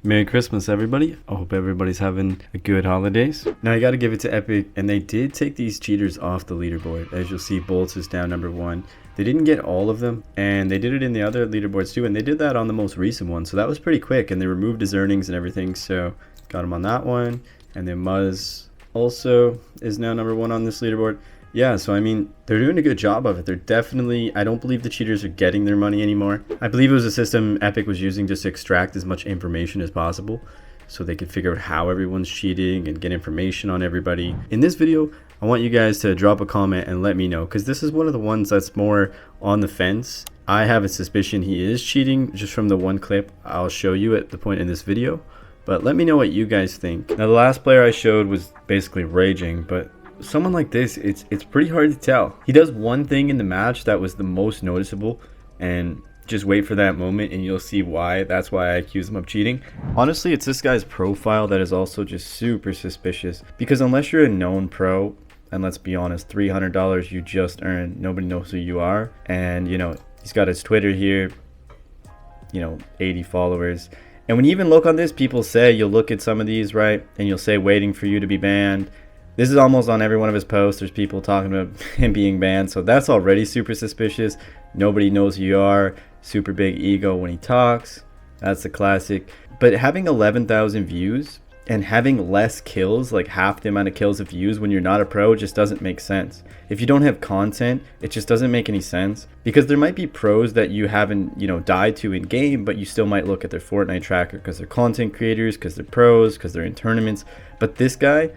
Merry Christmas, everybody. I hope everybody's having a good holidays. Now, I got to give it to Epic, and they did take these cheaters off the leaderboard. As you'll see, Bolts is down #1. They didn't get all of them, and they did it in the other leaderboards too, and they did that on the most recent one, so that was pretty quick, and they removed his earnings and everything, so got him on that one. And then Muzz also is now #1 on this leaderboard. Yeah, so I mean, they're doing a good job of it. They're definitely, I don't believe the cheaters are getting their money anymore. I believe it was a system Epic was using just to extract as much information as possible so they could figure out how everyone's cheating and get information on everybody. In this video, I want you guys to drop a comment and let me know, because this is one of the ones that's more on the fence. I have a suspicion he is cheating just from the one clip I'll show you at the point in this video. But let me know what you guys think. Now, the last player I showed was basically raging, but someone like this, it's pretty hard to tell. He does one thing in the match that was the most noticeable, and just wait for that moment and you'll see why. That's why I accuse him of cheating. Honestly, it's this guy's profile that is also just super suspicious, because unless you're a known pro, and let's be honest, $300 you just earned, nobody knows who you are. And you know, he's got his Twitter here, you know, 80 followers. And when you even look on this, people say, you'll look at some of these, right, and you'll say waiting for you to be banned. This is almost on every one of his posts. There's people talking about him being banned. So that's already super suspicious. Nobody knows who you are. Super big ego when he talks. That's the classic. But having 11,000 views and having less kills, like half the amount of kills of views when you're not a pro, just doesn't make sense. If you don't have content, it just doesn't make any sense. Because there might be pros that you haven't, you know, died to in game, but you still might look at their Fortnite tracker because they're content creators, because they're pros, because they're in tournaments. But this guy,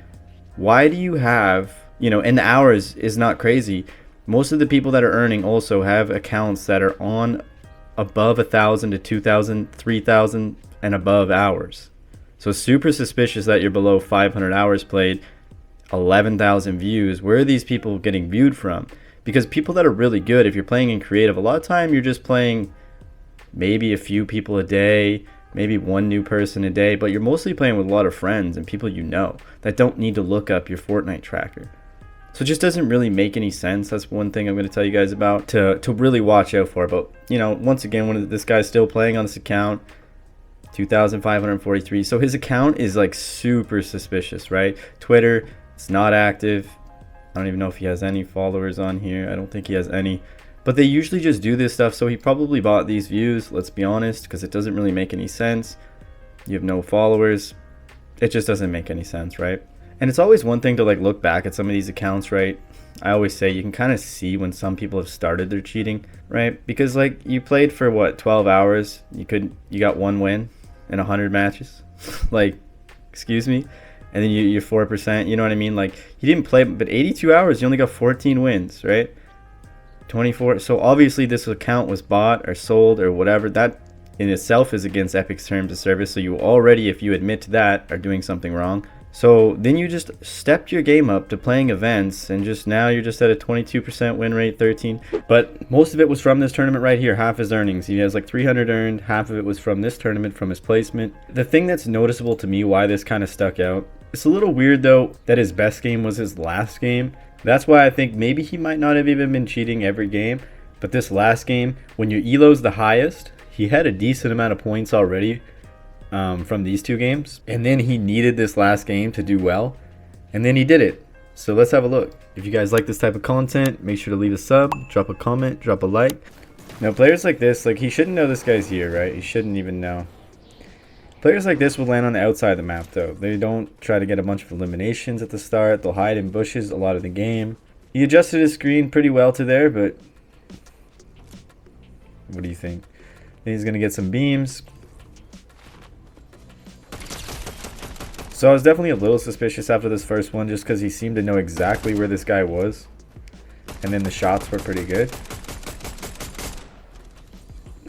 why do you have, you know, and the hours is not crazy. Most of the people that are earning also have accounts that are on above 1,000 to 2,000, 3,000 and above hours. So super suspicious that you're below 500 hours played, 11,000 views. Where are these people getting viewed from? Because people that are really good, if you're playing in creative, a lot of time you're just playing maybe a few people a day, maybe one new person a day, but you're mostly playing with a lot of friends and people you know that don't need to look up your Fortnite tracker. So it just doesn't really make any sense. That's one thing I'm going to tell you guys about to really watch out for. But, you know, once again, when this guy's still playing on this account, 2,543. So his account is like super suspicious, right? Twitter, it's not active. I don't even know if he has any followers on here. I don't think he has any. But they usually just do this stuff, so he probably bought these views, let's be honest, because it doesn't really make any sense. You have no followers. It just doesn't make any sense, right? And it's always one thing to like look back at some of these accounts, right? I always say you can kind of see when some people have started their cheating, right? Because like you played for what, 12 hours, you got one win in 100 matches. Like, excuse me? And then you're 4%, you know what I mean? Like, he didn't play, but 82 hours, you only got 14 wins, right? 24. So obviously this account was bought or sold or whatever. That in itself is against Epic's terms of service. So you already, if you admit to that, are doing something wrong. So then you just stepped your game up to playing events, and just now you're just at a 22% win rate, 13. But most of it was from this tournament right here, half his earnings. He has like 300 earned, half of it was from this tournament, from his placement. The thing that's noticeable to me, why this kind of stuck out, it's a little weird though that his best game was his last game. That's why I think maybe he might not have even been cheating every game. But this last game, when your elo's the highest, he had a decent amount of points already from these two games. And then he needed this last game to do well. And then he did it. So let's have a look. If you guys like this type of content, make sure to leave a sub, drop a comment, drop a like. Now players like this, like he shouldn't know this guy's here, right? He shouldn't even know. Players like this will land on the outside of the map though. They don't try to get a bunch of eliminations at the start. They'll hide in bushes a lot of the game. He adjusted his screen pretty well to there, but what do you think? Think he's going to get some beams. So I was definitely a little suspicious after this first one, just because he seemed to know exactly where this guy was. And then the shots were pretty good.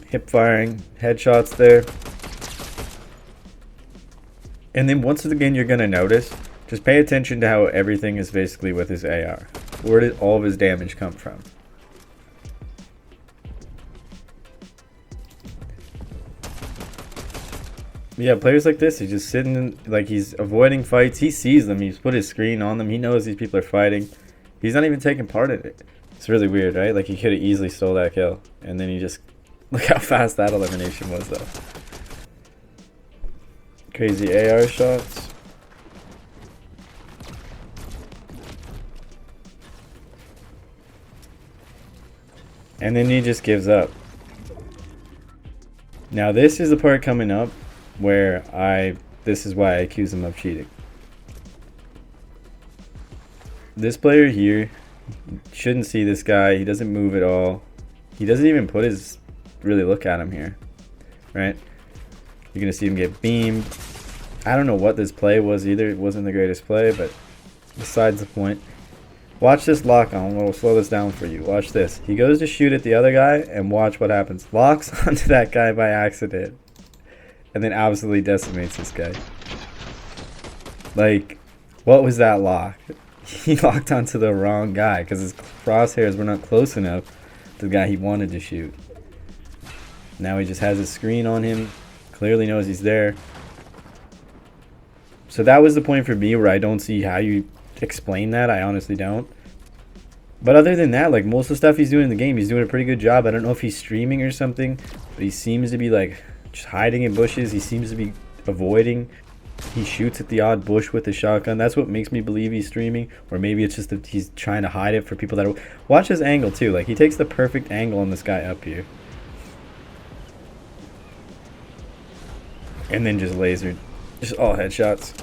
Hip firing, headshots there. And then once again, you're going to notice, just pay attention to how everything is basically with his AR. Where did all of his damage come from? Yeah, players like this, he's just sitting in, like he's avoiding fights. He sees them. He's put his screen on them. He knows these people are fighting. He's not even taking part in it. It's really weird, right? Like he could have easily stole that kill. And then he just, look how fast that elimination was though. Crazy AR shots. And then he just gives up. Now this is the part coming up where this is why I accuse him of cheating. This player here shouldn't see this guy. He doesn't move at all. He doesn't even put his really look at him here, right? You're gonna see him get beamed. I don't know what this play was either. It wasn't the greatest play, but besides the point. Watch this lock on. We'll slow this down for you. Watch this. He goes to shoot at the other guy, and watch what happens. Locks onto that guy by accident, and then absolutely decimates this guy. Like, what was that lock? He locked onto the wrong guy because his crosshairs were not close enough to the guy he wanted to shoot. Now he just has his screen on him. Clearly knows he's there. So that was the point for me where I don't see how you explain that. I honestly don't. But other than that, like most of the stuff he's doing in the game, he's doing a pretty good job. I don't know if he's streaming or something, but he seems to be like just hiding in bushes. He seems to be avoiding. He shoots at the odd bush with his shotgun. That's what makes me believe he's streaming. Or maybe it's just that he's trying to hide it for people that are... Watch his angle too. Like he takes the perfect angle on this guy up here. And then just lasered. Just all headshots.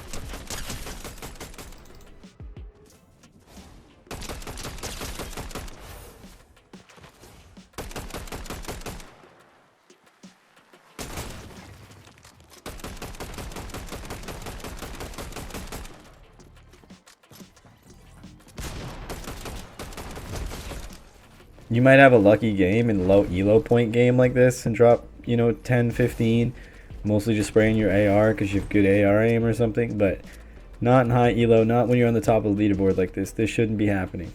You might have a lucky game and low elo point game like this and drop, you know, 10, 15. Mostly just spraying your AR because you have good AR aim or something. But not in high elo, not when you're on the top of the leaderboard like this. This shouldn't be happening.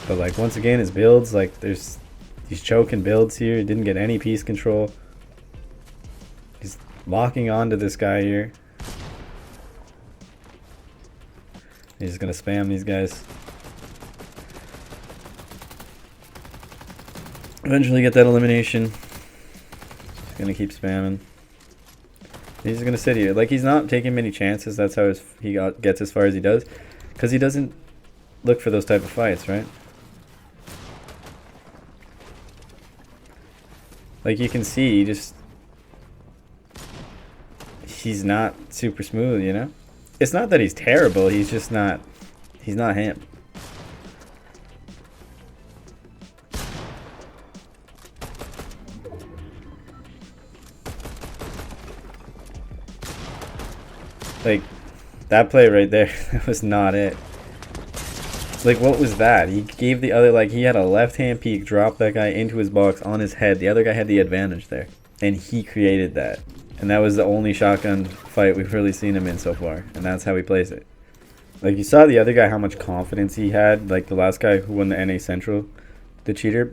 But like once again, his builds, like he's choking builds here. He didn't get any piece control. He's locking onto this guy here. He's just going to spam these guys. Eventually get that elimination. Just gonna keep spamming. He's just gonna sit here. Like he's not taking many chances. That's how he gets as far as he does, because he doesn't look for those type of fights, right? Like you can see, he's not super smooth, you know. It's not that he's terrible. He's just not. He's not him. Like, that play right there, that was not it. Like, what was that? He gave the other, like, he had a left-hand peek, dropped that guy into his box on his head. The other guy had the advantage there. And he created that. And that was the only shotgun fight we've really seen him in so far. And that's how he plays it. Like, you saw the other guy, how much confidence he had. Like, the last guy who won the NA Central, the cheater.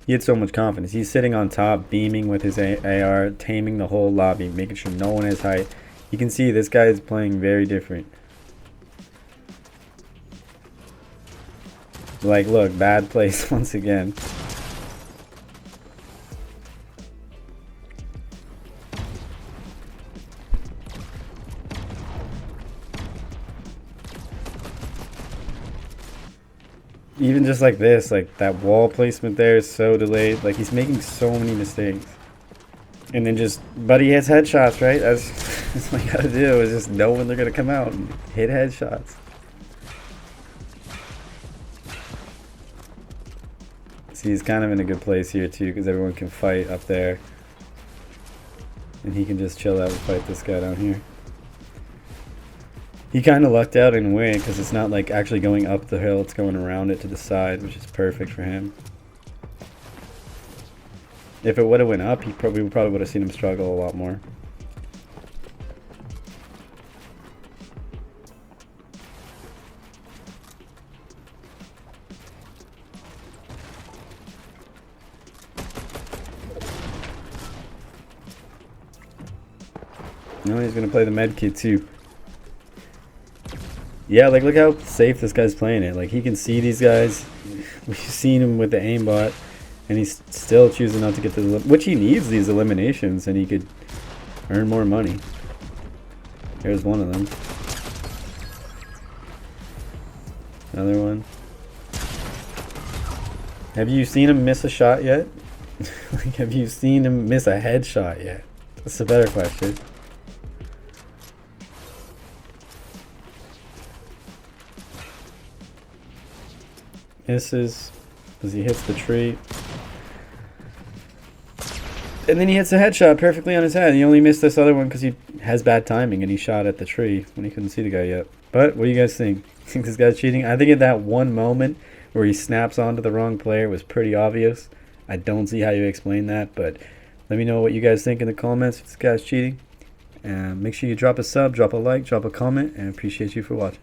He had so much confidence. He's sitting on top, beaming with his AR, taming the whole lobby, making sure no one has height. You can see this guy is playing very different. Like, look, bad place once again. Even just like this, like that wall placement there is so delayed. Like he's making so many mistakes. And then but he hits headshots, right? That's what you gotta do, is just know when they're gonna come out and hit headshots. See, he's kind of in a good place here too, because everyone can fight up there. And he can just chill out and fight this guy down here. He kind of lucked out in a way, because it's not like actually going up the hill, it's going around it to the side, which is perfect for him. If it would have went up, we probably would have seen him struggle a lot more. No, he's going to play the med kit too. Yeah, like look how safe this guy's playing it. Like he can see these guys. We've seen him with the aimbot. And he's still choosing not to get to the... Which he needs these eliminations. And he could Earn more money. Here's one of them. Another one. Have you seen him miss a shot yet? Like, have you seen him miss a headshot yet? That's a better question. Misses as he hits the tree. And then he hits a headshot perfectly on his head. He only missed this other one because he has bad timing and he shot at the tree when he couldn't see the guy yet. But what do you guys think? Think this guy's cheating? I think at that one moment where he snaps onto the wrong player was pretty obvious. I don't see how you explain that, but let me know what you guys think in the comments if this guy's cheating. And make sure you drop a sub, drop a like, drop a comment, and I appreciate you for watching.